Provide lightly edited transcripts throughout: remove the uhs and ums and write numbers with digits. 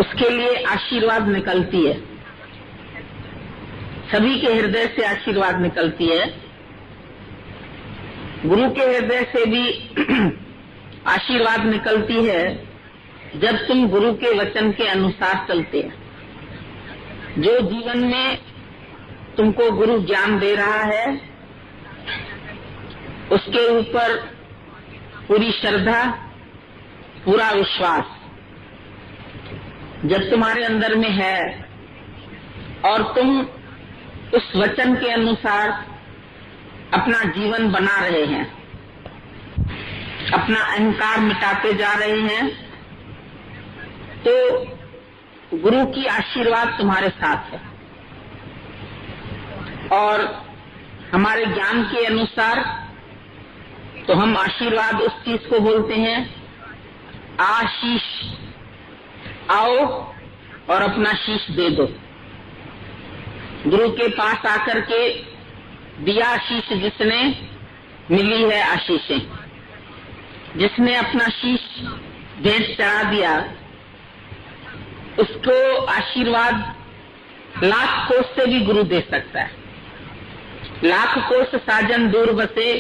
उसके लिए आशीर्वाद निकलती है। सभी के हृदय से आशीर्वाद निकलती है। गुरु के हृदय से भी आशीर्वाद निकलती है जब तुम गुरु के वचन के अनुसार चलते हैं। जो जीवन में तुमको गुरु ज्ञान दे रहा है उसके ऊपर पूरी श्रद्धा, पूरा विश्वास जब तुम्हारे अंदर में है और तुम उस वचन के अनुसार अपना जीवन बना रहे हैं, अपना अहंकार मिटाते जा रहे हैं, तो गुरु की आशीर्वाद तुम्हारे साथ है। और हमारे ज्ञान के अनुसार तो हम आशीर्वाद उस चीज को बोलते हैं, आशीष, आओ और अपना शीश दे दो। गुरु के पास आकर के दिया शीश जिसने, मिली है आशीषें। जिसने अपना शीश भेंट चढ़ा दिया उसको आशीर्वाद लाख कोस से भी गुरु दे सकता है। लाख कोस साजन दूर बसे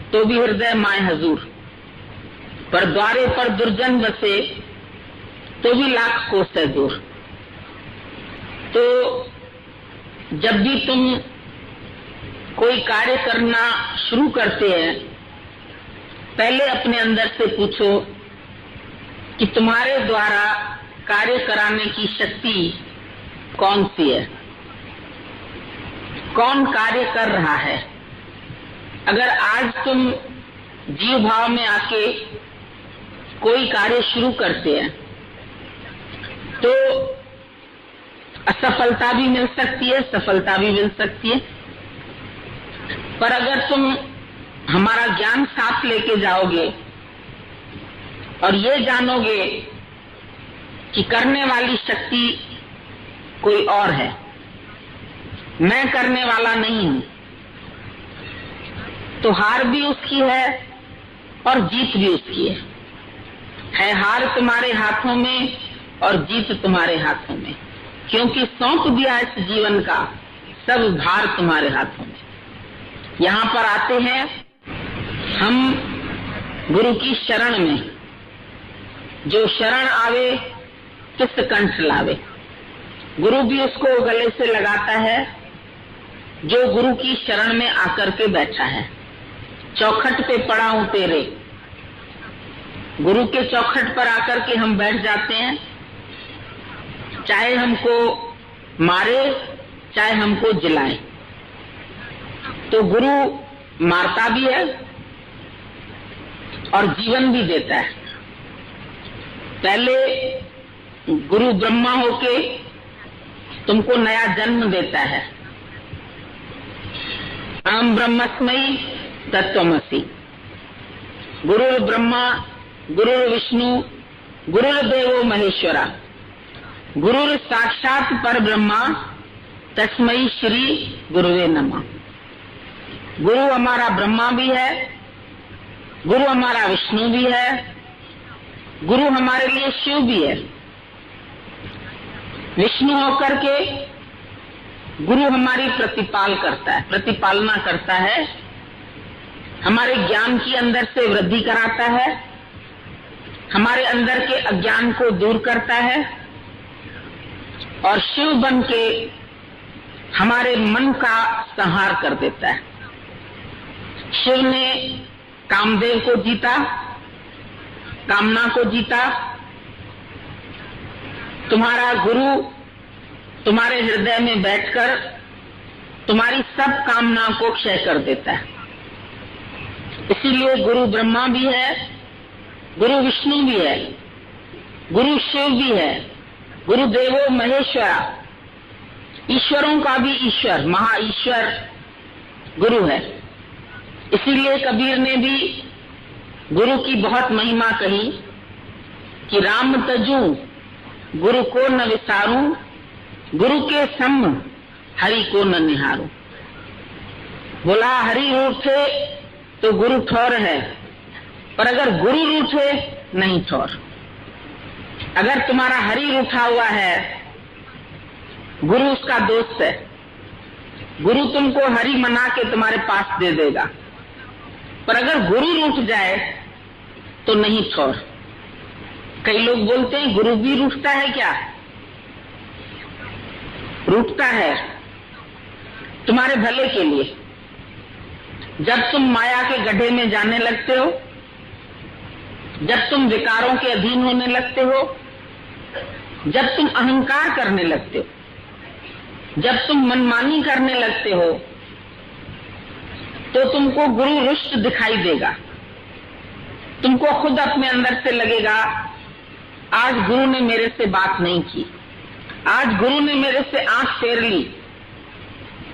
तो भी हृदय माए हजूर, पर द्वारे पर दुर्जन बसे तो भी लाख कोस है दूर। तो जब भी तुम कोई कार्य करना शुरू करते हैं, पहले अपने अंदर से पूछो कि तुम्हारे द्वारा कार्य कराने की शक्ति कौन सी है, कौन कार्य कर रहा है। अगर आज तुम जीव भाव में आके कोई कार्य शुरू करते हैं तो असफलता भी मिल सकती है, सफलता भी मिल सकती है। पर अगर तुम हमारा ज्ञान साथ लेके जाओगे और ये जानोगे कि करने वाली शक्ति कोई और है, मैं करने वाला नहीं हूं, तो हार भी उसकी है और जीत भी उसकी है। हार तुम्हारे हाथों में और जीत तुम्हारे हाथों में, क्योंकि सौंप दिया इस जीवन का सब भार तुम्हारे हाथों में। यहाँ पर आते हैं हम गुरु की शरण में। जो शरण आवे किस कंठ लावे, गुरु भी उसको गले से लगाता है जो गुरु की शरण में आकर के बैठा है। चौखट पे पड़ा हूं तेरे, गुरु के चौखट पर आकर के हम बैठ जाते हैं। चाहे हमको मारे, चाहे हमको जिलाए, तो गुरु मारता भी है और जीवन भी देता है। पहले गुरु ब्रह्मा होके तुमको नया जन्म देता है। अहम ब्रह्मस्मयी तत्त्वमसि। गुरु ब्रह्मा, गुरु विष्णु, गुरुर्देवो महेश्वरा, गुरु साक्षात पर ब्रह्मा, तस्मै श्री गुरुवे नमः। गुरु हमारा ब्रह्मा भी है, गुरु हमारा विष्णु भी है, गुरु हमारे लिए शिव भी है। विष्णु होकर के गुरु हमारी प्रतिपालना करता है, हमारे ज्ञान की अंदर से वृद्धि कराता है, हमारे अंदर के अज्ञान को दूर करता है और शिव बन के हमारे मन का संहार कर देता है। शिव ने कामदेव को जीता, कामना को जीता। तुम्हारा गुरु तुम्हारे हृदय में बैठकर तुम्हारी सब कामनाओं को क्षय कर देता है। इसीलिए गुरु ब्रह्मा भी है, गुरु विष्णु भी है, गुरु शिव भी है, गुरु देवो महेश्वरा। ईश्वरों का भी ईश्वर, महाईश्वर गुरु है। इसीलिए कबीर ने भी गुरु की बहुत महिमा कही कि राम तजू गुरु को न विसारूं, गुरु के सम हरि को न निहारूं। बोला हरि रूठे तो गुरु ठौर है, पर अगर गुरु रूठे नहीं ठौर। अगर तुम्हारा हरीर उठा हुआ है, गुरु उसका दोस्त है, गुरु तुमको हरी मना के तुम्हारे पास दे देगा। पर अगर गुरु रूठ जाए तो नहीं छोड़। कई लोग बोलते हैं गुरु भी रूठता है क्या? रूठता है तुम्हारे भले के लिए। जब तुम माया के गड्ढे में जाने लगते हो, जब तुम विकारों के अधीन होने लगते हो, जब तुम अहंकार करने लगते हो, जब तुम मनमानी करने लगते हो, तो तुमको गुरु रुष्ट दिखाई देगा। तुमको खुद अपने अंदर से लगेगा आज गुरु ने मेरे से बात नहीं की, आज गुरु ने मेरे से आंख फेर ली,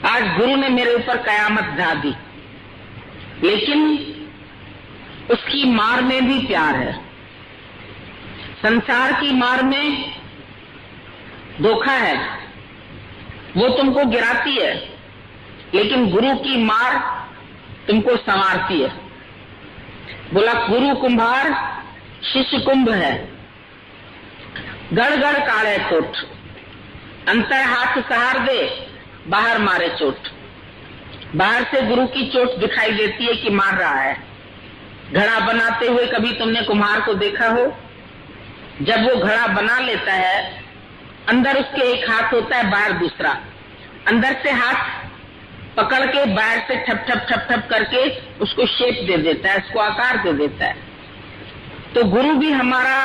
आज गुरु ने मेरे ऊपर कयामत ढा दी। लेकिन उसकी मार में भी प्यार है। संसार की मार में धोखा है, वो तुमको गिराती है, लेकिन गुरु की मार तुमको संवारती है। बोला गुरु कुंभार शिष्य कुंभ है, गड़ गड़ काले कोट, अंतर हाथ सहार दे बाहर मारे चोट। बाहर से गुरु की चोट दिखाई देती है कि मार रहा है। घड़ा बनाते हुए कभी तुमने कुम्हार को देखा हो? जब वो घड़ा बना लेता है, अंदर उसके एक हाथ होता है, बाहर दूसरा। अंदर से हाथ पकड़ के बाहर से ठप ठप ठप ठप करके उसको शेप दे देता है, उसको आकार दे देता है। तो गुरु भी हमारा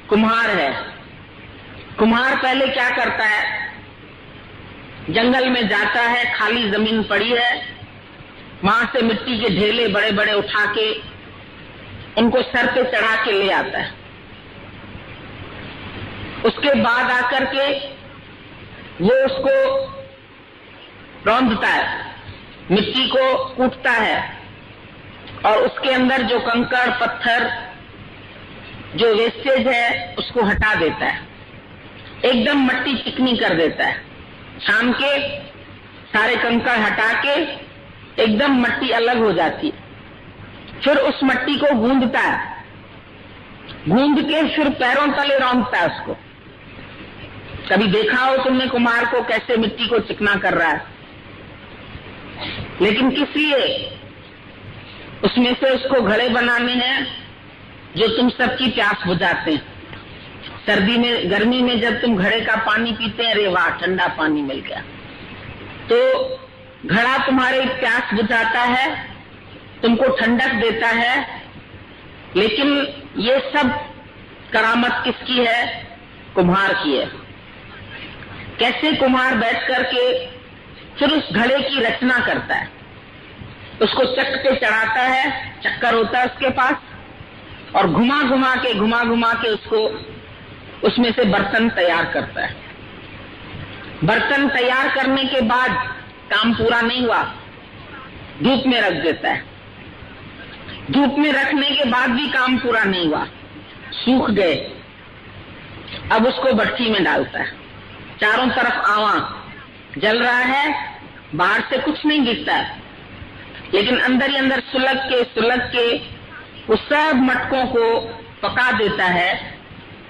कुम्हार है। कुम्हार पहले क्या करता है? जंगल में जाता है, खाली जमीन पड़ी है, वहां से मिट्टी के ढेले बड़े बड़े उठा के उनको सर पे चढ़ा के ले आता है। उसके बाद आकर के वो उसको रौंदता है, मिट्टी को कूटता है और उसके अंदर जो कंकड़ पत्थर जो वेस्टेज है उसको हटा देता है, एकदम मिट्टी चिकनी कर देता है। छान के सारे कंकड़ हटा के एकदम मिट्टी अलग हो जाती है। फिर उस मिट्टी को गूंदता है, गूंद के फिर पैरों तले रौंदता है उसको। कभी देखा हो तुमने कुम्हार को कैसे मिट्टी को चिकना कर रहा है? लेकिन किस लिए? उसमें से उसको घड़े बनाने हैं जो तुम सबकी प्यास बुझाते हैं। सर्दी में, गर्मी में जब तुम घड़े का पानी पीते हैं, अरे वाह ठंडा पानी मिल गया, तो घड़ा तुम्हारे प्यास बुझाता है, तुमको ठंडक देता है। लेकिन ये सब करामत किसकी है? कुम्हार की है। कैसे कुम्हार बैठ करके फिर उस घड़े की रचना करता है, उसको चक्र पे चढ़ाता है, चक्कर होता है उसके पास, और घुमा घुमा के उसको उसमें से बर्तन तैयार करता है। बर्तन तैयार करने के बाद काम पूरा नहीं हुआ, धूप में रख देता है। धूप में रखने के बाद भी काम पूरा नहीं हुआ, सूख गए। अब उसको भट्टी में डालता है, चारों तरफ आवा जल रहा है, बाहर से कुछ नहीं दिखता है, लेकिन अंदर ही अंदर सुलग के उस सब मटकों को पका देता है,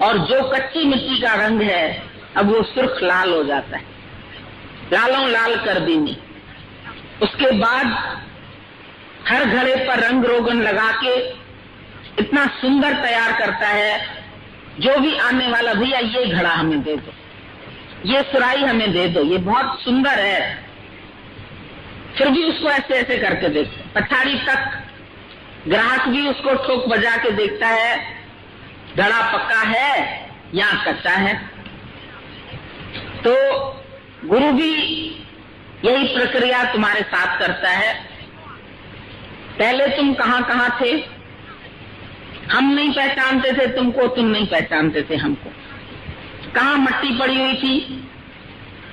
और जो कच्ची मिट्टी का रंग है अब वो सुर्ख लाल हो जाता है, लालों लाल कर देंगे। उसके बाद हर घड़े पर रंग रोगन लगा के इतना सुंदर तैयार करता है, जो भी आने वाला, भैया ये घड़ा हमें दे दो, ये सुराही हमें दे दो, ये बहुत सुंदर है। फिर भी उसको ऐसे ऐसे करके देखते, पछाड़ी तक ग्राहक भी उसको ठोक बजा के देखता है, घड़ा पक्का है या कच्चा है। तो गुरु भी यही प्रक्रिया तुम्हारे साथ करता है। पहले तुम कहां कहां थे, हम नहीं पहचानते थे तुमको, तुम नहीं पहचानते थे हमको। कहां मट्टी पड़ी हुई थी,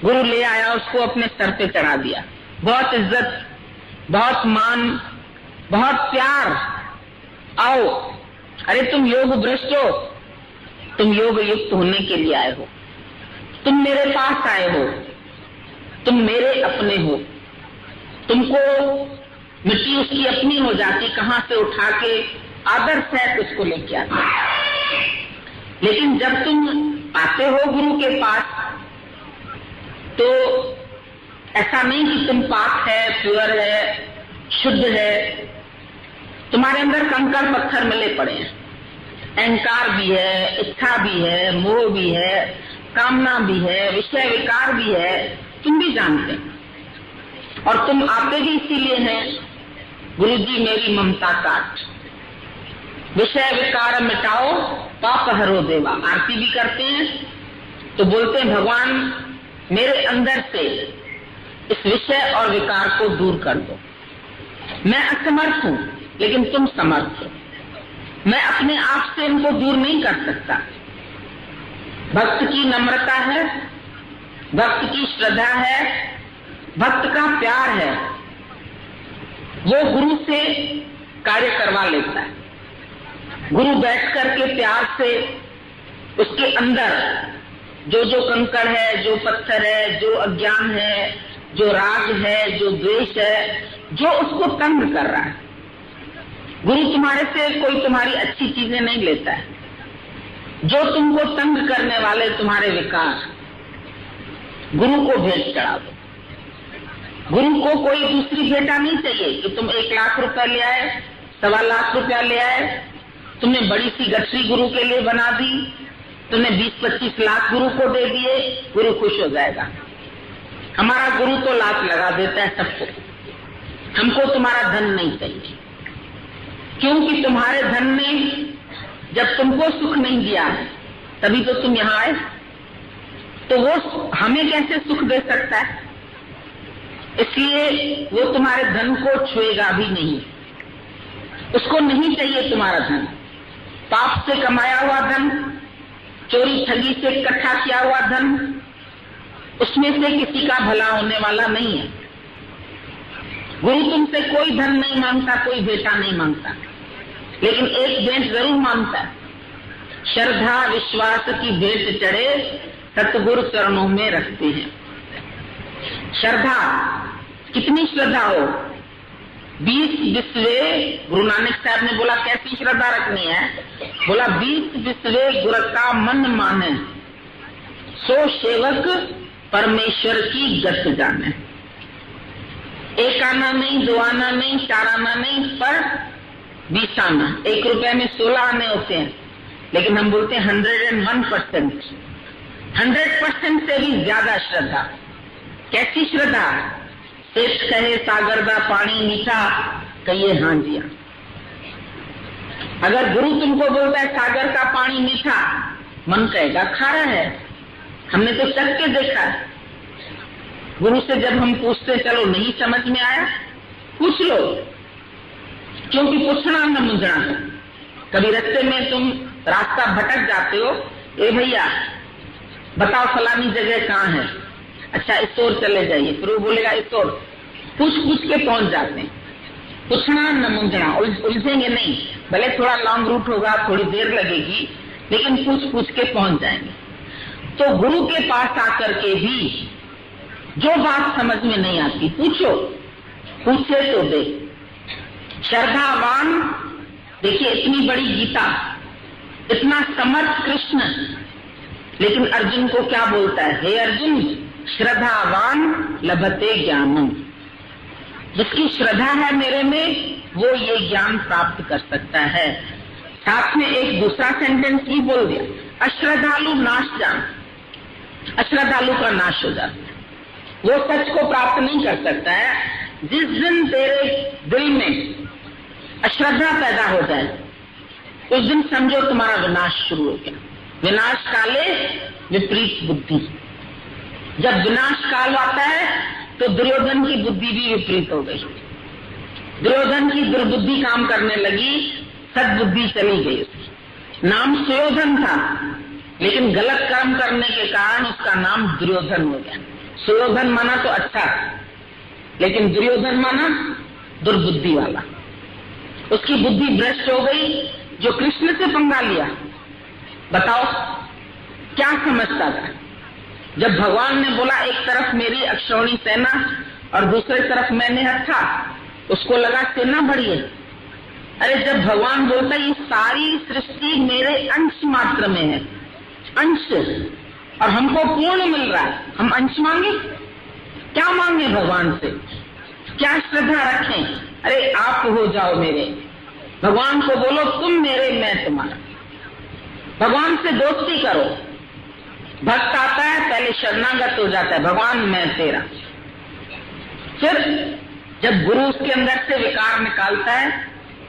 गुरु ले आया, उसको अपने सर पे चढ़ा दिया। बहुत इज्जत, बहुत मान, बहुत प्यार। आओ, अरे तुम योग भ्रष्ट हो, तुम योग युक्त होने के लिए आए हो, तुम मेरे पास आए हो, तुम मेरे अपने हो। तुमको मिट्टी उसकी अपनी हो जाती, कहां से उठा के आदर सहित उसको लेके आते। लेकिन जब तुम आते हो गुरु के पास तो ऐसा नहीं कि तुम पाक है, प्योर है, शुद्ध है। तुम्हारे अंदर कंकड़ पत्थर मिले पड़े हैं, अहंकार भी है, इच्छा भी है, मोह भी है, कामना भी है, विषय विकार भी है, तुम भी जानते हैं। और तुम आते भी इसीलिए हैं, गुरु जी मेरी ममता काट, विषय विकार मिटाओ, पाप हरो देवा। आरती भी करते हैं तो बोलते हैं भगवान मेरे अंदर से इस विषय और विकार को दूर कर दो। मैं असमर्थ हूं लेकिन तुम समर्थ हो, मैं अपने आप से इनको दूर नहीं कर सकता। भक्त की नम्रता है, भक्त की श्रद्धा है, भक्त का प्यार है, वो गुरु से कार्य करवा लेता है। गुरु बैठ करके प्यार से उसके अंदर जो जो कंकड़ है, जो पत्थर है, जो अज्ञान है, जो राग है, जो द्वेष है, जो उसको तंग कर रहा है, गुरु तुम्हारे से कोई तुम्हारी अच्छी चीजें नहीं लेता है। जो तुमको तंग करने वाले तुम्हारे विकार, गुरु को भेंट चढ़ा दो। गुरु को कोई दूसरी भेंटा नहीं चाहिए कि तुम 1 लाख रुपए ले आए, 1.25 लाख रुपया ले आए, तुमने बड़ी सी गठरी गुरु के लिए बना दी, तुमने 20-25 लाख गुरु को दे दिए, गुरु खुश हो जाएगा। हमारा गुरु तो लात लगा देता है सबको, हमको तुम्हारा धन नहीं चाहिए, क्योंकि तुम्हारे धन ने जब तुमको सुख नहीं दिया तभी तो तुम यहाँ आए, तो वो हमें कैसे सुख दे सकता है? इसलिए वो तुम्हारे धन को छुएगा भी नहीं, उसको नहीं चाहिए तुम्हारा धन। पाप से कमाया हुआ धन, चोरी ठगी से इकट्ठा किया हुआ धन, उसमें से किसी का भला होने वाला नहीं है। गुरु तुमसे कोई धन नहीं मांगता, कोई भेंटा नहीं मांगता, लेकिन एक भेंट जरूर मांगता है, श्रद्धा विश्वास की भेंट चढ़े सतगुरु चरणों में रखते हैं। श्रद्धा, कितनी श्रद्धा हो? 20 बिस्वे, गुरु नानक साहब ने बोला कैसी श्रद्धा रखनी है? बोला 20 बिस्वे गुरु का मन माने, सो सेवक परमेश्वर की गत जाने। 1 आना नहीं, 2 आना नहीं, 4 आना नहीं, पर 20 आना। 1 रुपए में 16 आने होते हैं, लेकिन हम बोलते हैं 101%, 100% से भी ज्यादा श्रद्धा। कैसी श्रद्धा? सेठ कहे सागर दा पानी मीठा, कहिए हाँ जी हाँ। अगर गुरु तुमको बोलता है सागर का पानी मीठा, मन कहेगा खारा है, हमने तो चख के देखा है। गुरु से जब हम पूछते चलो नहीं समझ में आया, पूछ लो, क्योंकि पूछना न मुझना है। कभी रास्ते में तुम रास्ता भटक जाते हो, ए भैया बताओ फलानी जगह कहाँ है? अच्छा इस ओर चले जाइए, फिर वो बोलेगा इस ओर। पूछ के पहुंच जाते हैं। पूछना न मुझना, उलझेंगे नहीं, भले थोड़ा लॉन्ग रूट होगा, थोड़ी देर लगेगी, लेकिन पूछ के पहुंच जाएंगे। तो गुरु के पास आकर के भी जो बात समझ में नहीं आती पूछो, पूछे तो दे। श्रद्धावान, देखिए इतनी बड़ी गीता, इतना समर्थ कृष्ण, लेकिन अर्जुन को क्या बोलता है? हे अर्जुन, श्रद्धावान लभते ज्ञानम। जिसकी श्रद्धा है मेरे में, वो ये ज्ञान प्राप्त कर सकता है। साथ में एक दूसरा सेंटेंस भी बोल दिया, अश्रद्धालु नाश जान। अश्रद्धालु का नाश हो जाता है, वो सच को प्राप्त नहीं कर सकता है। जिस दिन तेरे दिल में अश्रद्धा पैदा हो जाए, उस दिन समझो तुम्हारा विनाश शुरू हो गया। विनाश काले विपरीत बुद्धि। जब विनाश काल आता है तो दुर्योधन की बुद्धि भी विपरीत हो गई। दुर्योधन की दुर्बुद्धि काम करने लगी, सद्बुद्धि चली गई उसकी। नाम सुयोधन था, लेकिन गलत कर्म करने के कारण उसका नाम दुर्योधन हो गया। सुयोधन माना तो अच्छा, लेकिन दुर्योधन माना दुर्बुद्धि वाला। उसकी बुद्धि भ्रष्ट हो गई। जो कृष्ण से पंगा लिया, बताओ क्या समझता था? जब भगवान ने बोला एक तरफ मेरी अक्षौणी सेना और दूसरी तरफ मैंने हत्था, उसको लगा सेना बड़ी है, अरे जब भगवान बोलता है ये सारी सृष्टि मेरे अंश मात्र में है, अंश, और हमको पूर्ण मिल रहा है, हम अंश मांगे? क्या मांगे भगवान से? क्या श्रद्धा रखें? अरे आप हो जाओ मेरे। भगवान को बोलो तुम मेरे, मैं तुम्हारा। भगवान से दोस्ती करो। भक्त आता है पहले शरणागत हो जाता है, भगवान मैं तेरा। फिर जब गुरु उसके अंदर से विकार निकालता है,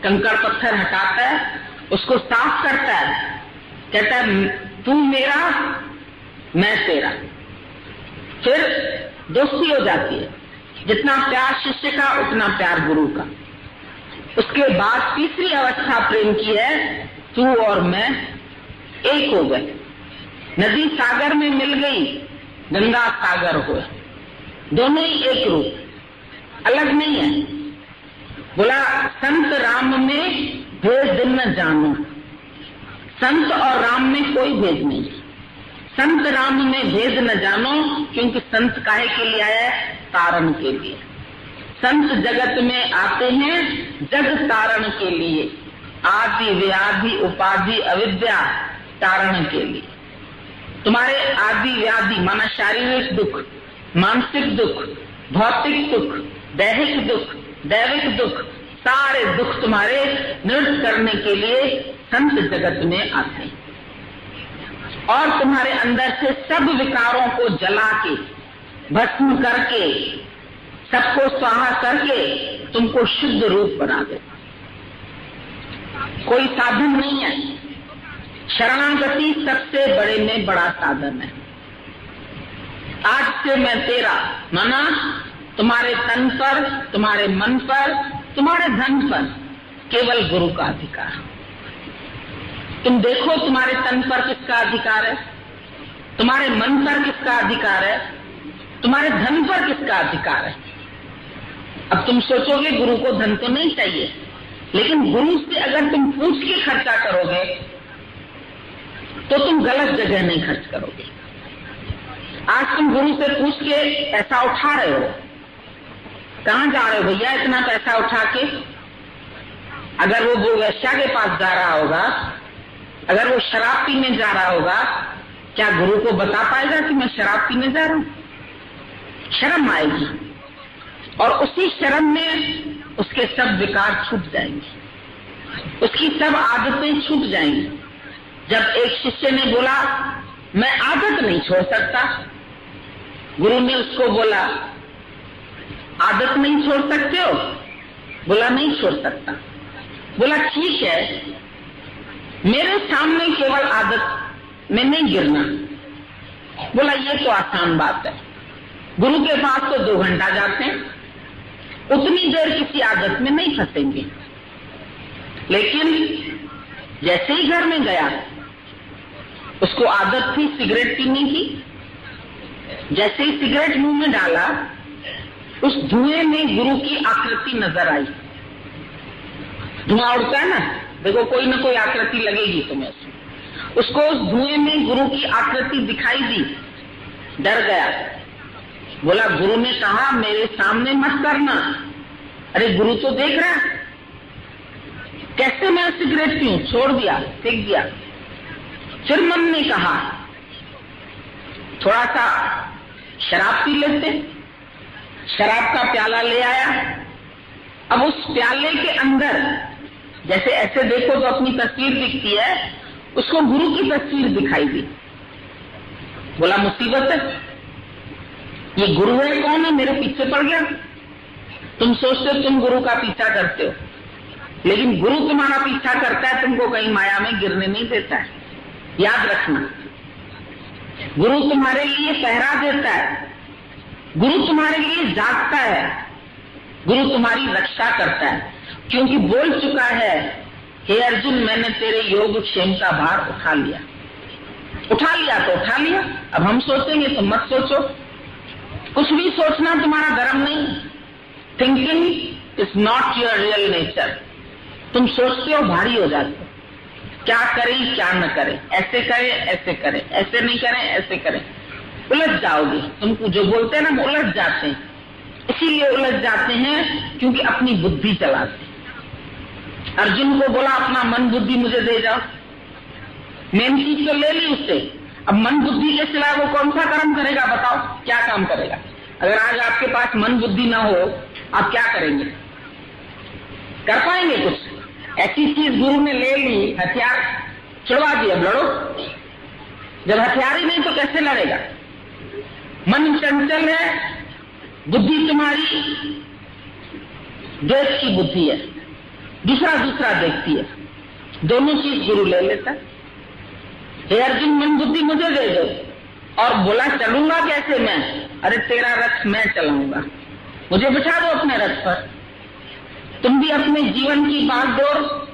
कंकड़ पत्थर हटाता है, उसको साफ करता है, कहता है तू मेरा मैं तेरा, फिर दोस्ती हो जाती है। जितना प्यार शिष्य का उतना प्यार गुरु का। उसके बाद तीसरी अवस्था प्रेम की है, तू और मैं एक हो गए। नदी सागर में मिल गई, गंगा सागर हुए, दोनों ही एक रूप, अलग नहीं है। बोला संत राम में भेद न जानो, संत और राम में कोई भेद नहीं। संत राम में भेद न जानो, क्योंकि संत काहे के लिए आया है? तारण के लिए। संत जगत में आते हैं जग तारण के लिए, आदि व्याधि उपाधि अविद्या तारण के लिए। तुम्हारे आदि व्याधि माना शारीरिक दुख, मानसिक दुख, भौतिक दुख, दैहिक दुख, दैविक दुख, सारे दुख तुम्हारे निवृत्त करने के लिए संत जगत में आते हैं और तुम्हारे अंदर से सब विकारों को जला के, भस्म करके, सबको स्वाहा करके तुमको शुद्ध रूप बना दे। कोई साधन नहीं है। शरणागति सबसे बड़े में बड़ा साधन है। आज से मैं तेरा माना तुम्हारे तन पर, तुम्हारे मन पर, तुम्हारे धन पर केवल गुरु का अधिकार। तुम देखो तुम्हारे तन पर किसका अधिकार है, तुम्हारे मन पर किसका अधिकार है, तुम्हारे धन पर किसका अधिकार है। अब तुम सोचोगे गुरु को धन तो नहीं चाहिए, लेकिन गुरु से अगर तुम पूछ के खर्चा करोगे तो तुम गलत जगह नहीं खर्च करोगे। आज तुम गुरु से पूछ के पैसा उठा रहे हो, कहां जा रहे हो भैया इतना पैसा उठा के? अगर वो वेश्या के पास जा रहा होगा, अगर वो शराब पीने जा रहा होगा, क्या गुरु को बता पाएगा कि मैं शराब पीने जा रहा हूं? शर्म आएगी और उसी शर्म में उसके सब विकार छूट जाएंगे, उसकी सब आदतें छूट जाएंगी। जब एक शिष्य ने बोला मैं आदत नहीं छोड़ सकता, गुरु ने उसको बोला आदत नहीं छोड़ सकते हो? बोला नहीं छोड़ सकता। बोला ठीक है, मेरे सामने केवल आदत में नहीं गिरना। बोला ये तो आसान बात है, गुरु के पास तो 2 घंटा जाते हैं, उतनी देर किसी आदत में नहीं फंसेंगे। लेकिन जैसे ही घर में गया, उसको आदत थी सिगरेट पीने की, जैसे ही सिगरेट मुंह में डाला, उस धुएं में गुरु की आकृति नजर आई। धुआं उड़ता है ना, देखो कोई ना कोई आकृति लगेगी तुम्हें। उसको उस धुएं में गुरु की आकृति दिखाई दी, डर गया। बोला गुरु ने कहा मेरे सामने मत करना। अरे गुरु तो देख रहा, कैसे मैं सिगरेट पीऊं? छोड़ दिया, फेंक दिया। फिर मन ने कहा थोड़ा सा शराब पी लेते। शराब का प्याला ले आया। अब उस प्याले के अंदर जैसे ऐसे देखो तो अपनी तस्वीर दिखती है, उसको गुरु की तस्वीर दिखाई दी। बोला मुसीबत है, ये गुरु है कौन है, मेरे पीछे पड़ गया। तुम सोचते हो तुम गुरु का पीछा करते हो, लेकिन गुरु तुम्हारा पीछा करता है, तुमको कहीं माया में गिरने नहीं देता है। याद रखना, गुरु तुम्हारे लिए पहरा देता है, गुरु तुम्हारे लिए जागता है, गुरु तुम्हारी रक्षा करता है, क्योंकि बोल चुका है हे अर्जुन मैंने तेरे योग क्षेम का भार उठा लिया। उठा लिया तो उठा लिया, अब हम सोचेंगे तो मत सोचो। कुछ भी सोचना तुम्हारा धर्म नहीं। Thinking is not your real nature. तुम सोचते हो भारी हो जाते हो, क्या करें क्या न करें, ऐसे करें ऐसे करें, ऐसे नहीं करें ऐसे करें, उलझ जाओगे। तुमको जो बोलते हैं ना उलझ जाते हैं। इसीलिए उलझ जाते हैं क्योंकि अपनी बुद्धि चलाते हैं। अर्जुन को बोला अपना मन बुद्धि मुझे दे जाओ, मेन चीज तो ले ली उससे। अब मन बुद्धि के सिवा वो कौन सा कर्म करेगा बताओ, क्या काम करेगा? अगर आज आपके पास मन बुद्धि ना हो, आप क्या करेंगे? कर पाएंगे कुछ? ऐसी चीज गुरु ने ले ली, हथियार छुड़वा दिया, अब लड़ो। जब हथियार ही नहीं तो कैसे लड़ेगा? मन चंचल है, बुद्धि तुम्हारी देश की बुद्धि है, दूसरा देखती है, दोनों चीज गुरु ले लेता। हे अर्जुन, मन बुद्धि मुझे दे दो। और बोला चलूंगा कैसे मैं? अरे तेरा रथ मैं चलाऊंगा, मुझे बिठा दो अपने रथ पर। तुम भी अपने जीवन की बागडोर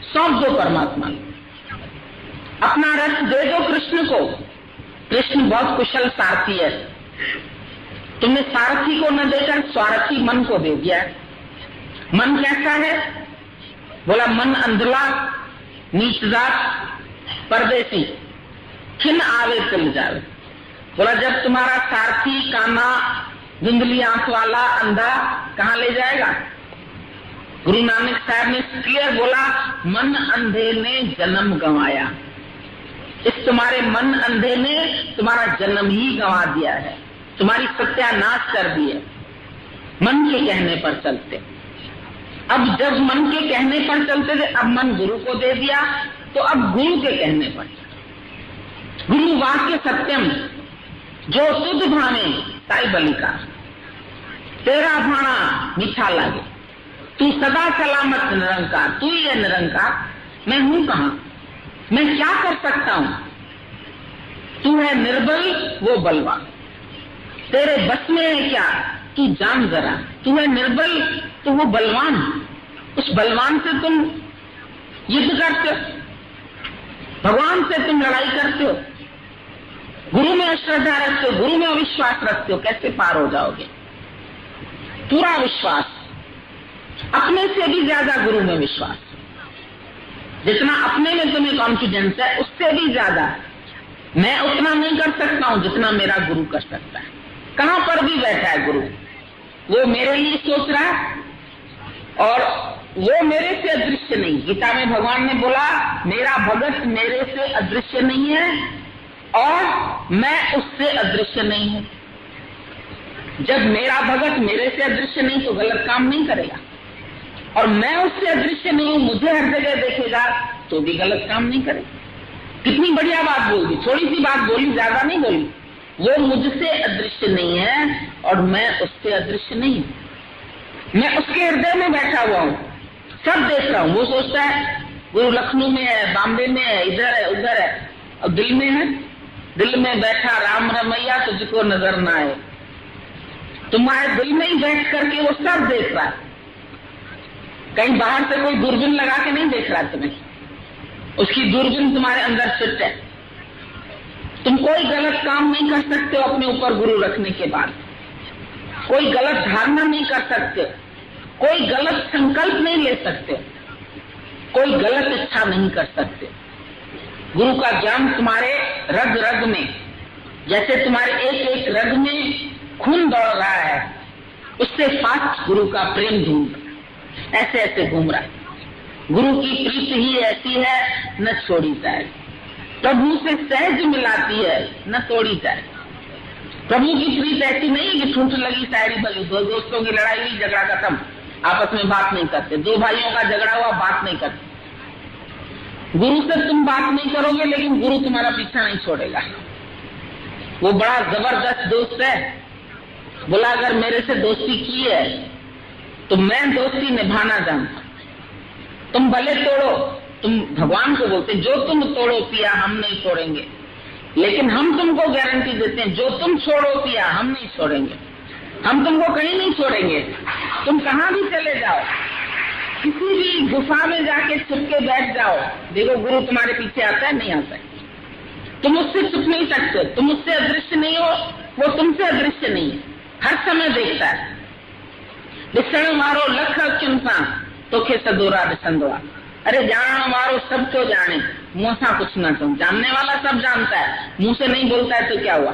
सौंप दो परमात्मा को, अपना रथ दे दो कृष्ण को। कृष्ण बहुत कुशल सारथी है, तुमने सारथी को न देकर स्वार्थी मन को दे दिया। मन कैसा है? बोला मन अंधला, नीच जात, परदेसी, खिन आवे चल जावे। बोला जब तुम्हारा सारथी काना, धुंधली आंख वाला अंधा कहां ले जाएगा? गुरु नानक साहब ने क्लियर बोला, मन अंधे ने जन्म गंवाया। इस तुम्हारे मन अंधे ने तुम्हारा जन्म ही गंवा दिया है, तुम्हारी सत्यानाश कर दी है। मन के कहने पर चलते, अब जब मन के कहने पर चलते थे, अब मन गुरु को दे दिया, तो अब गुरु के कहने पर। गुरु वाक्य सत्यम, जो तुझ भाने ताई बलिका, तेरा भाना मीठा लगे, तू सदा सलामत निरंकार, तू ही है निरंकार, मैं हूं कहां, मैं क्या कर सकता हूं? तू है निर्बल, वो बलवान, तेरे बस में है क्या, तू जान जरा। तू है निर्बल तो वो बलवान, उस बलवान से तुम युद्ध करते हो, भगवान से तुम लड़ाई करते हो, गुरु में अश्रद्धा रखते हो, गुरु में अविश्वास रखते हो, कैसे पार हो जाओगे? पूरा विश्वास, अपने से भी ज्यादा गुरु में विश्वास। जितना अपने में तुम्हें कॉन्फिडेंस है, उससे भी ज्यादा मैं उतना नहीं कर सकता हूं जितना मेरा गुरु कर सकता है। कहां पर भी बैठा है गुरु, वो मेरे लिए सोच रहा है और वो मेरे से अदृश्य नहीं। गीता में भगवान ने बोला, मेरा भगत मेरे से अदृश्य नहीं है और मैं उससे अदृश्य नहीं हूं। जब मेरा भगत मेरे से अदृश्य नहीं तो गलत काम नहीं करेगा, और मैं उससे अदृश्य नहीं हूं, मुझे हर जगह देखेगा तो भी गलत काम नहीं करेगा। कितनी बढ़िया बात बोल दी, थोड़ी सी बात बोली, ज्यादा नहीं बोली। वो मुझसे अदृश्य नहीं है और मैं उससे अदृश्य नहीं हूं। मैं उसके हृदय में बैठा हुआ हूं, सब देख रहा हूं। वो सोचता है गुरु लखनऊ में है, बॉम्बे में है, इधर है, उधर है, और दिल में है, दिल में बैठा राम रमैया तुझको नजर ना आए। तुम्हारे दिल में ही बैठ करके वो सब देख रहा है, कहीं बाहर से कोई दूरबीन लगा के नहीं देख रहा तुम्हें, उसकी दूरबीन तुम्हारे अंदर फिट है। तुम कोई गलत काम नहीं कर सकते हो अपने ऊपर गुरु रखने के बाद, कोई गलत धारणा नहीं कर सकते, कोई गलत संकल्प नहीं ले सकते, कोई गलत इच्छा नहीं कर सकते। गुरु का ज्ञान तुम्हारे रग रग में, जैसे तुम्हारे एक एक रग में खून दौड़ रहा है, उससे फास्ट गुरु का प्रेम ढूंढ रहा है, ऐसे ऐसे घूम रहा है। गुरु की प्रीत ही ऐसी है न छोड़ी जाए, प्रभु से सहज मिलाती है न तोड़ी जाए। प्रभु की प्रीत ऐसी नहीं है कि ठूठ लगी शायरी भली, दो दोस्तों की लड़ाई हुई, झगड़ा खत्म, आपस में बात नहीं करते, दो भाइयों का झगड़ा हुआ, बात नहीं करते। गुरु से तुम बात नहीं करोगे लेकिन गुरु तुम्हारा पीछा नहीं छोड़ेगा। वो बड़ा जबरदस्त दोस्त है, बोला अगर मेरे से दोस्ती की है तो मैं दोस्ती निभाना जानता। तुम भले तोड़ो, तुम भगवान को बोलते जो तुम तोड़ो पिया हम नहीं छोड़ेंगे, लेकिन हम तुमको गारंटी देते हैं जो तुम छोड़ो पिया हम नहीं छोड़ेंगे, हम तुमको कहीं नहीं छोड़ेंगे। तुम कहां भी चले जाओ, किसी भी गुफा में जाके छुप के बैठ जाओ, देखो गुरु तुम्हारे पीछे आता है नहीं आता है। तुम उससे छुप नहीं सकते, तुम उससे अदृश्य नहीं हो, वो तुमसे अदृश्य नहीं है, हर समय देखता है। ॾिसण वारो लख चिंता तोखे सदोरा ॾिसंदो। अरे जान वारो सब तो जाने, मुंह सा कुछ ना तुम, जानने वाला सब जानता है, मुंह से नहीं बोलता है तो क्या हुआ?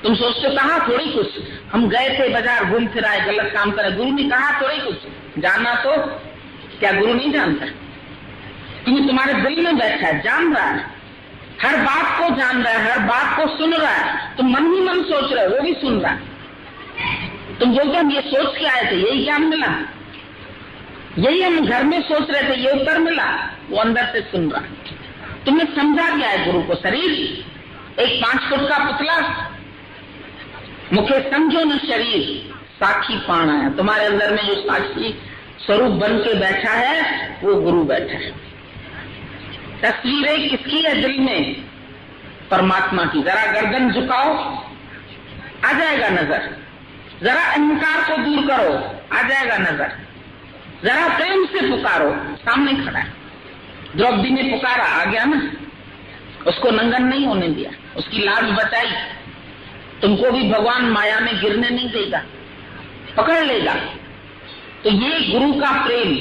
तुम सोचते कहा थोड़ी कुछ, हम गए थे बाजार घूम फिर आए, गलत काम करे, गुरु ने कहा थोड़ी कुछ, जाना तो क्या गुरु नहीं जानता? क्योंकि तुम्हारे दिल में बैठा है, जान रहा है, हर बात को जान रहा है, हर बात को सुन रहा है। तुम मन ही मन सोच रहे हो, वो भी सुन रहा है। तुम बोलते हम ये सोच के आए थे, यही ज्ञान मिला, यही हम घर में सोच रहे थे, ये उत्तर मिला। वो अंदर से सुन रहा है। तुमने समझा क्या है गुरु को? शरीर एक 5 फुट का पुतला, मुखे समझो न शरीर साक्षी पाना है। तुम्हारे अंदर में जो साक्षी स्वरूप बन के बैठा है वो गुरु बैठा है। तस्वीरें किसकी है दिल में? परमात्मा की। जरा गर्दन झुकाओ, आ जाएगा नजर। जरा अहंकार को दूर करो, आ जाएगा नजर। जरा प्रेम से पुकारो, सामने खड़ा है। द्रौपदी ने पुकारा, आ गया ना। उसको नंगन नहीं होने दिया, उसकी लाज बचाई। तुमको भी भगवान माया में गिरने नहीं देगा, पकड़ लेगा। तो ये गुरु का प्रेम।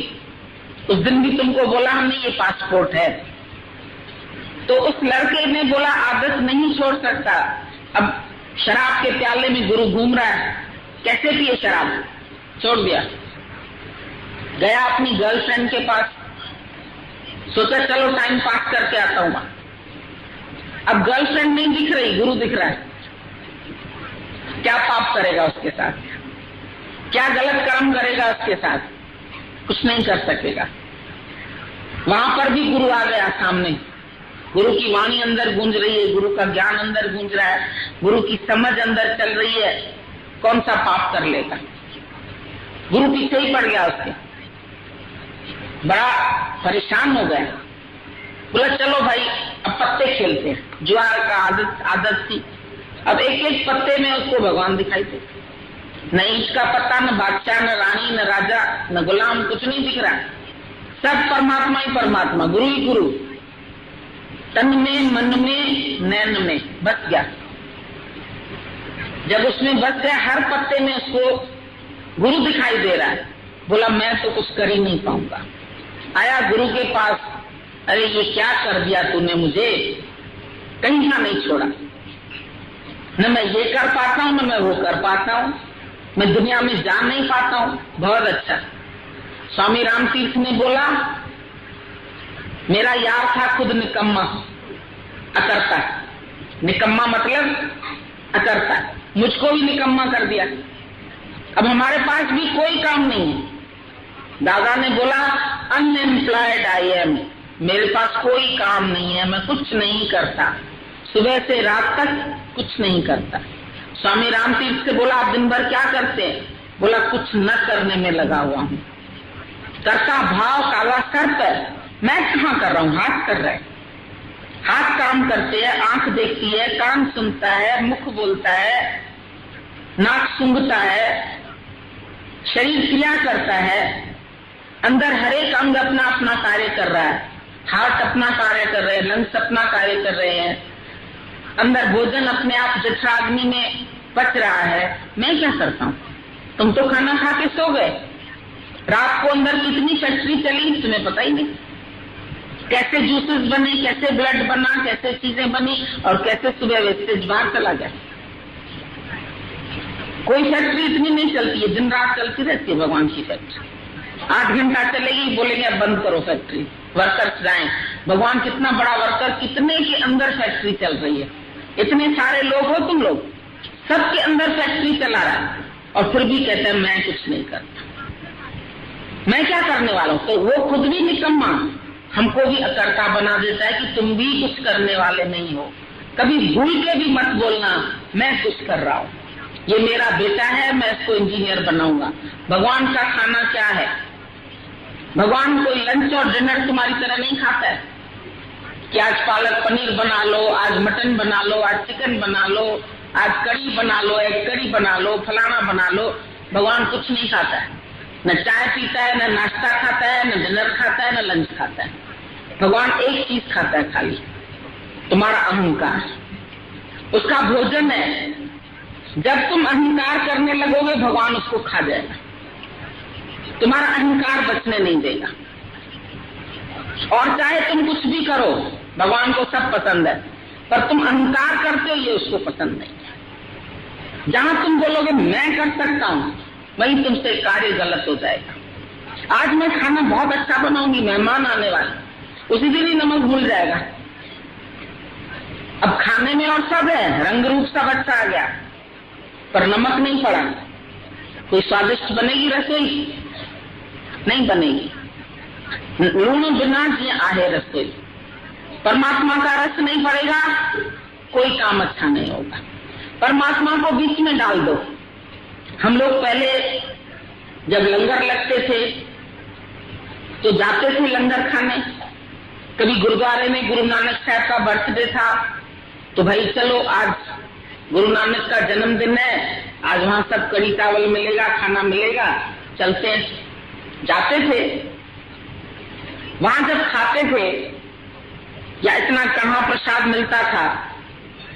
उस दिन भी तुमको बोला हमने ये पासपोर्ट है, तो उस लड़के ने बोला आदत नहीं छोड़ सकता। अब शराब के प्याले में गुरु घूम रहा है, कैसे पिए शराब? छोड़ दिया। गया अपनी गर्लफ्रेंड के पास, सोचा चलो टाइम पास करके आता हूं। अब गर्लफ्रेंड नहीं दिख रही, गुरु दिख रहा है। क्या पाप करेगा उसके साथ? क्या गलत कर्म करेगा उसके साथ? कुछ नहीं कर सकेगा। वहां पर भी गुरु आ गया सामने। गुरु की वाणी अंदर गूंज रही है, गुरु का ज्ञान अंदर गूंज रहा है, गुरु की समझ अंदर चल रही है। कौन सा पाप कर लेगा? गुरु पीछे ही पड़ गया उसके, बड़ा परेशान हो गया। बोला चलो भाई अब पत्ते खेलते हैं। जुआर का आदत थी। अब एक एक पत्ते में उसको भगवान दिखाई दे। न ईंट का पत्ता, न बादशाह, न रानी, न राजा, न गुलाम, कुछ नहीं दिख रहा। सब परमात्मा ही परमात्मा, गुरु ही गुरु। तन में, मन में, नैन में बस गया। जब उसमें बस गया, हर पत्ते में उसको गुरु दिखाई दे रहा है। बोला मैं तो कुछ कर ही नहीं पाऊंगा। आया गुरु के पास, अरे ये क्या कर दिया तूने मुझे, कहीं का नहीं छोड़ा। न मैं ये कर पाता हूं, न मैं वो कर पाता हूं, मैं दुनिया में जा नहीं पाता हूं। बहुत अच्छा। स्वामी राम तीर्थ ने बोला मेरा यार था खुद निकम्मा, अकर्ता। निकम्मा मतलब अकर्ता, मुझको भी निकम्मा कर दिया। अब हमारे पास भी कोई काम नहीं है। दादा ने बोला अनएम्प्लॉयड आई एम, मेरे पास कोई काम नहीं है, मैं कुछ नहीं करता, सुबह से रात तक कुछ नहीं करता। स्वामी राम तीर्थ से बोला आप दिन भर क्या करते हैं? बोला कुछ न करने में लगा हुआ हूं। करता भाव काला सर्प है, मैं कहाँ कर रहा हूं, हाथ कर रहा है। हाथ काम करते हैं, आंख देखती है, कान सुनता है, मुख बोलता है, नाक सूंघता है, शरीर क्रिया करता है, अंदर हर एक अंग अपना अपना कार्य कर रहा है। हार्ट अपना कार्य कर रहे हैं, लंग्स अपना कार्य कर रहे हैं, अंदर भोजन अपने आप जठराग्नि में पच रहा है। मैं क्या करता हूँ? तुम तो खाना खा के सो गए। रात को अंदर कितनी फैक्ट्री चली तुम्हें पता ही नहीं। कैसे जूसेस बने, कैसे ब्लड बना, कैसे चीजें बनी, और कैसे सुबह वेस्टेज बाहर चला गया। कोई फैक्ट्री इतनी नहीं चलती है, दिन रात चलती रहती है भगवान की फैक्ट्री। 8 घंटा चलेगी, बोलेंगे अब बंद करो फैक्ट्री, वर्कर्स जाएं। भगवान कितना बड़ा वर्कर, कितने के अंदर फैक्ट्री चल रही है। इतने सारे लोग हो तुम लोग, सबके अंदर फैक्ट्री चला रहा है, और फिर भी कहते हैं मैं कुछ नहीं करता, मैं क्या करने वाला हूं। तो वो खुद भी निकम्मा हमको भी अकर्ता बना देता है कि तुम भी कुछ करने वाले नहीं हो। कभी भूल के भी मत बोलना मैं कुछ कर रहा हूं, ये मेरा बेटा है, मैं इसको इंजीनियर बनाऊंगा। भगवान का खाना क्या है? भगवान कोई लंच और डिनर तुम्हारी तरह नहीं खाता है कि आज पालक पनीर बना लो, आज मटन बना लो, आज चिकन बना लो, आज कड़ी बना लो, एग कड़ी बना लो, फलाना बना लो। भगवान कुछ नहीं खाता है, न चाय पीता है, न नाश्ता खाता है, न डिनर खाता है, न लंच खाता है। भगवान एक चीज खाता है खाली, तुम्हारा अहंकार। उसका भोजन है। जब तुम अहंकार करने लगोगे भगवान उसको खा जाएगा, तुम्हारा अहंकार बचने नहीं देगा। और चाहे तुम कुछ भी करो, भगवान को सब पसंद है, पर तुम अहंकार करते हो ये उसको पसंद नहीं है। जहां तुम बोलोगे मैं कर सकता हूं, वहीं तुमसे कार्य गलत हो जाएगा। आज मैं खाना बहुत अच्छा बनाऊंगी, मेहमान आने वाले, उसी दिन ही नमक भूल जाएगा। अब खाने में और सब है, रंग रूप सब अच्छा आ गया, पर नमक नहीं पड़ा। कोई स्वादिष्ट बनेगी रसोई? नहीं बनेगी। लूण बिना जी आहे रसोई। परमात्मा का रस नहीं पड़ेगा, कोई काम अच्छा नहीं होगा। परमात्मा को बीच में डाल दो। हम लोग पहले जब लंगर लगते थे तो जाते थे लंगर खाने। कभी गुरुद्वारे में गुरु नानक साहब का बर्थडे था तो भाई चलो आज गुरु नानक का जन्मदिन है, आज वहां सब कड़ी चावल मिलेगा, खाना मिलेगा, चलते हैं। जाते थे, वहां जब खाते थे या इतना कड़ा प्रसाद मिलता था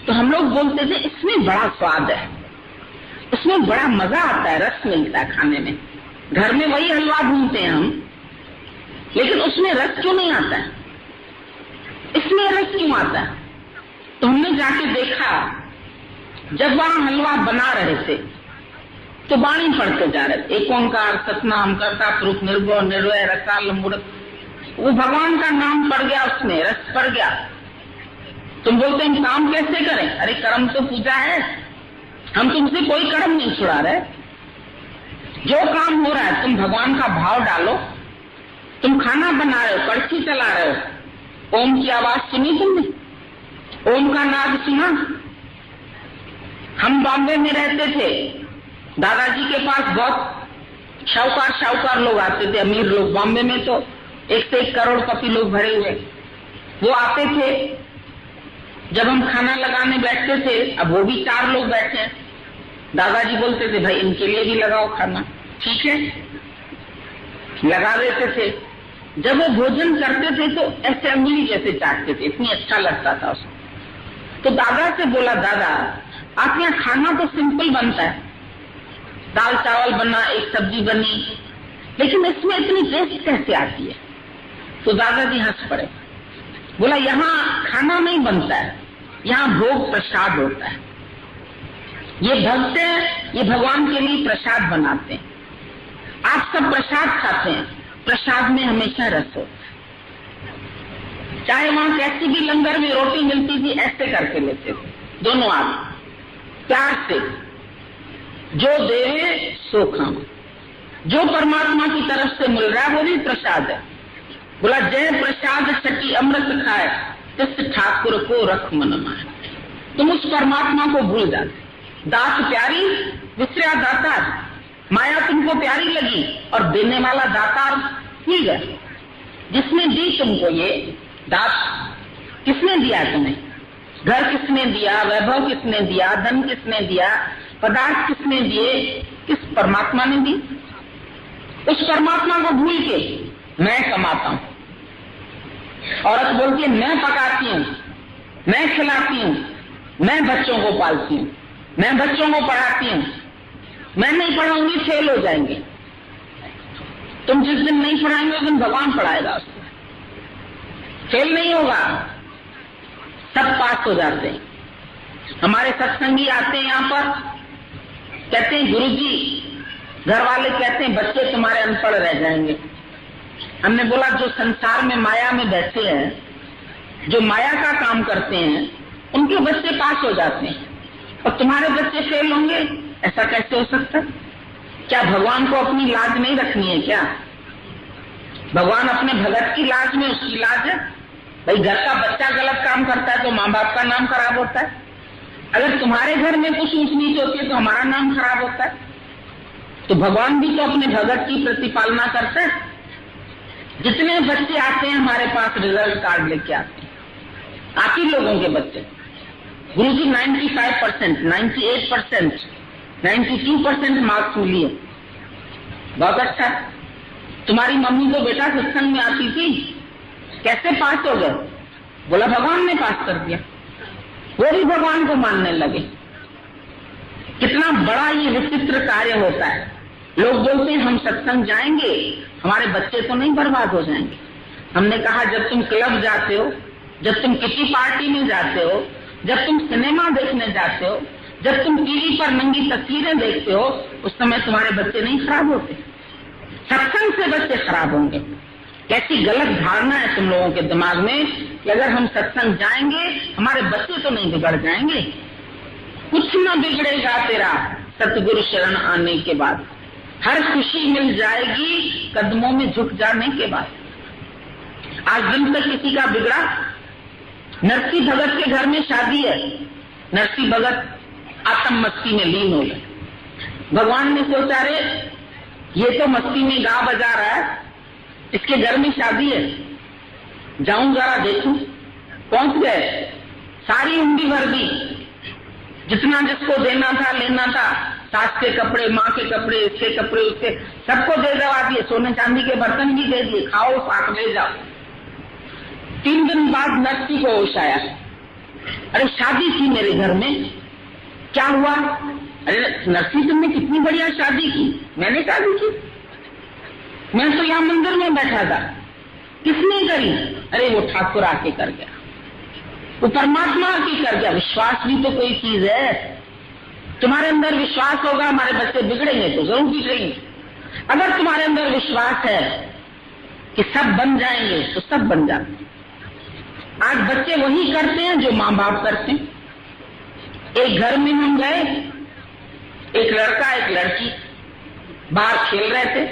तो हम लोग बोलते थे इसमें बड़ा स्वाद है, इसमें बड़ा मजा आता है, रस मिलता है खाने में। घर में वही हलवा भूनते हैं हम, लेकिन उसमें रस क्यों नहीं आता है? इसमें रस क्यों आता है? तो हमने जाके देखा, जब वहां हलवा बना रहे थे तो वाणी पढ़ते जा रहे थे, एक ओंकार सतनाम करता पुरुष निर्भय निर्वय रकाल मूर्त। वो भगवान का नाम पड़ गया, उसमें रस पड़ गया। तुम बोलते हम काम कैसे करें? अरे कर्म तो पूजा है, हम तुमसे कोई कर्म नहीं छुड़ा रहे। जो काम हो रहा है तुम भगवान का भाव डालो। तुम खाना बना रहे हो, कड़छी चला रहे हो, ओम की आवाज सुनी तुमने? ओम का नाद सुना? हम बॉम्बे में रहते थे, दादाजी के पास बहुत शाहूकार लोग आते थे, अमीर लोग। बॉम्बे में तो 1 से 1 करोड़पति लोग भरे हुए, वो आते थे। जब हम खाना लगाने बैठते थे, अब वो भी 4 लोग बैठे हैं, दादाजी बोलते थे भाई इनके लिए भी लगाओ खाना। ठीक है, लगा देते थे। जब वो भोजन करते थे तो ऐसे अंगुली जैसे चाटते थे, इतनी अच्छा लगता था उसको। तो दादा से बोला, दादा आप यहाँ खाना तो सिंपल बनता है, दाल चावल बना, एक सब्जी बनी, लेकिन इसमें इतनी टेस्ट कैसे आती है? तो दादाजी हंस पड़े, बोला यहाँ खाना नहीं बनता है, यहाँ भोग प्रसाद होता है। ये भक्त हैं, ये भगवान के लिए प्रसाद बनाते हैं। आप सब प्रसाद खाते हैं, प्रसाद में हमेशा रस होता है। चाहे वहां कैसी भी लंगर में रोटी मिलती थी, ऐसे करके लेते थे दोनों आप प्यार से, जो देवे सो खाओ। जो परमात्मा की तरफ से मिल रहा है वो भी प्रसाद है। बोला जय प्रसाद छठी अमृत खाए, तिस ठाकुर को रख मन माए। तुम उस परमात्मा को भूल जाते। दात प्यारी विसरा दातार, माया तुमको प्यारी लगी और देने वाला दातार भूल गया। जिसने दी तुमको ये दात, किसने दिया तुम्हें? घर किसने दिया? वैभव किसने दिया? धन किसने दिया? पदार्थ किसने दिए? किस परमात्मा ने दी। उस परमात्मा को भूल के मैं कमाता हूं। औरत बोलती है मैं पकाती हूं, मैं खिलाती हूं, मैं बच्चों को पालती हूं, मैं बच्चों को पढ़ाती हूं, मैं नहीं पढ़ाऊंगी फेल हो जाएंगे। तुम जिस दिन नहीं पढ़ाएंगे उस दिन भगवान पढ़ाएगा उसको। फेल नहीं होगा, सब पास हो जाते हैं। हमारे सत्संगी आते हैं यहाँ पर, कहते हैं गुरुजी, घर वाले कहते हैं बच्चे तुम्हारे अनपढ़ रह जाएंगे। हमने बोला जो संसार में माया में बैठे हैं, जो माया का काम करते हैं, उनके बच्चे पास हो जाते हैं और तुम्हारे बच्चे फेल होंगे, ऐसा कैसे हो सकता? क्या भगवान को अपनी लाज नहीं रखनी है क्या? भगवान अपने भगत की लाज में, उसकी लाज है। भाई घर का बच्चा गलत काम करता है तो माँ बाप का नाम खराब होता है। अगर तुम्हारे घर में कुछ ऊंच नीच होती है तो हमारा नाम खराब होता है। तो भगवान भी तो अपने भगत की प्रतिपालना करता है। जितने बच्चे आते हैं हमारे पास रिजल्ट कार्ड लेके आते हैं, आप ही लोगों के बच्चे। गुरुजी 95%, 98%, 92% मार्क्स मिली है, बहुत अच्छा। तुम्हारी मम्मी तो बेटा सत्संग में आती थी, कैसे पास हो गए? बोला भगवान ने पास कर दिया। वो भी भगवान को मानने लगे। कितना बड़ा ये विचित्र कार्य होता है। लोग बोलते हैं हम सत्संग जाएंगे, हमारे बच्चे तो नहीं बर्बाद हो जाएंगे। हमने कहा जब तुम क्लब जाते हो, जब तुम किसी पार्टी में जाते हो, जब तुम सिनेमा देखने जाते हो, जब तुम टीवी पर नंगी तस्वीरें देखते हो, उस समय तुम्हारे बच्चे नहीं खराब होते। सत्संग से बच्चे खराब होंगे। कैसी गलत धारणा है तुम लोगों के दिमाग में कि अगर हम सत्संग जाएंगे हमारे बच्चे तो नहीं बिगड़ जाएंगे। कुछ न बिगड़ेगा तेरा सतगुरु शरण आने के बाद। हर खुशी मिल जाएगी कदमों में झुक जाने के बाद। आज दिन तक किसी का बिगड़ा? नरसी भगत के घर में शादी है, नरसी भगत आत्म मस्ती में लीन हो गए। भगवान ने सोचा रे ये तो मस्ती में गा बजा रहा है, इसके घर में शादी है, जाऊं जरा देखूं। पहुंच गए, सारी हुंडी भर दी, जितना जिसको देना था लेना था, सास के कपड़े, माँ के कपड़े, इसके कपड़े, उसके, सबको दे दवा दिए, सोने चांदी के बर्तन भी दे दिए, खाओ साथ ले जाओ। 3 दिन बाद नरसी को होश आया, अरे शादी थी मेरे घर में, क्या हुआ? अरे नरसी तुमने कितनी बढ़िया शादी की। मैंने शादी की? मैं तो यहाँ मंदिर में बैठा था। किसने करी? अरे वो ठाकुर आके कर गया, वो परमात्मा आके कर गया। विश्वास भी तो कोई चीज है। तुम्हारे अंदर विश्वास होगा हमारे बच्चे बिगड़ेंगे तो जरूर बिगड़ेंगे। अगर तुम्हारे अंदर विश्वास है कि सब बन जाएंगे तो सब बन जाते। आज बच्चे वही करते हैं जो माँ बाप करते हैं। एक घर में हम गए, एक लड़का एक लड़की बाहर खेल रहे थे,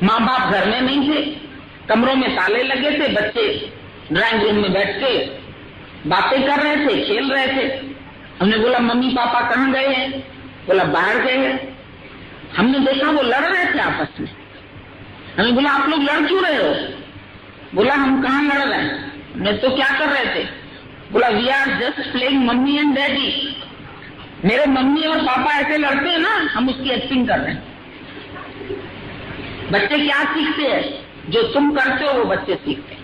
माँ बाप घर में नहीं थे, कमरों में ताले लगे थे, बच्चे ड्राइंग रूम में बैठ के बातें कर रहे थे, खेल रहे थे। हमने बोला मम्मी पापा कहाँ गए हैं? बोला बाहर गए हैं। हमने देखा वो लड़ रहे थे आपस में। हमने बोला आप लोग लड़ क्यों रहे हो? बोला हम कहाँ लड़ रहे हैं, मैं तो क्या कर रहे थे? बोला we are just playing mummy and daddy. मेरे मम्मी और पापा ऐसे लड़ते हैं ना, हम उसकी एक्टिंग कर रहे हैं। बच्चे क्या सीखते हैं? जो तुम करते हो वो बच्चे सीखते हैं।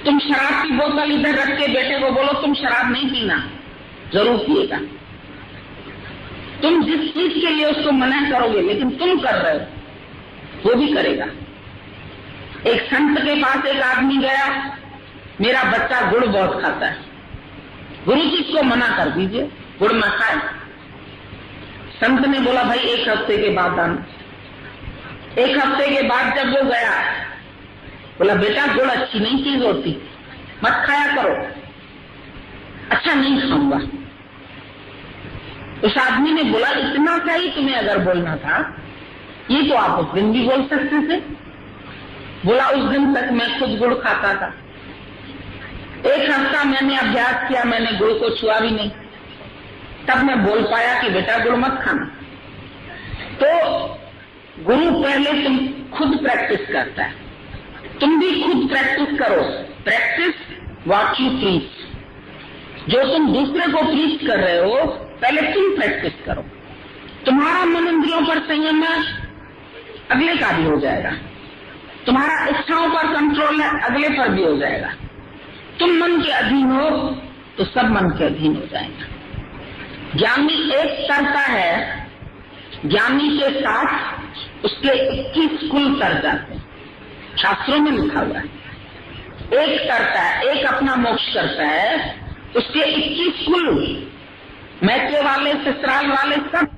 तुम शराब की बोतल इधर रख के बेटे को बोलो तुम शराब नहीं पीना, जरूर पिएगा। तुम जिस चीज के लिए उसको मना करोगे लेकिन तुम कर रहे हो वो भी करेगा। एक संत के पास एक आदमी गया, मेरा बच्चा गुड़ बहुत खाता है, गुरु जी इसको मना कर दीजिए गुड़ न खाए। संत ने बोला भाई 1 हफ्ते के बाद आना। 1 हफ्ते के बाद जब वो गया, बोला बेटा गुड़ अच्छी नहीं चीज होती, मत खाया करो। अच्छा नहीं खाऊंगा। उस आदमी ने बोला इतना सा ही तुम्हें अगर बोलना था, ये तो आप उस दिन भी बोल सकते थे। बोला उस दिन तक मैं खुद गुड़ खाता था, 1 हफ्ता मैंने अभ्यास किया, मैंने गुड़ को छुआ भी नहीं, तब मैं बोल पाया कि बेटा गुड़ मत खाना। तो गुरु पहले तुम खुद प्रैक्टिस करता है, तुम भी खुद प्रैक्टिस करो। Practice what you preach. जो तुम दूसरे को प्रीच कर रहे हो पहले तुम प्रैक्टिस करो। तुम्हारा मन इंद्रियों पर संयम है, अगले का भी हो जाएगा। तुम्हारा इच्छाओं पर कंट्रोल है, अगले पर भी हो जाएगा। तुम मन के अधीन हो तो सब मन के अधीन हो जाएगा। ज्ञानी एक करता है, ज्ञानी के साथ उसके 21 कुल तर जाते हैं, शास्त्रों में लिखा हुआ है। एक करता है, एक अपना मोक्ष करता है, उसके 21 कुल, मैके वाले, ससुराल वाले सब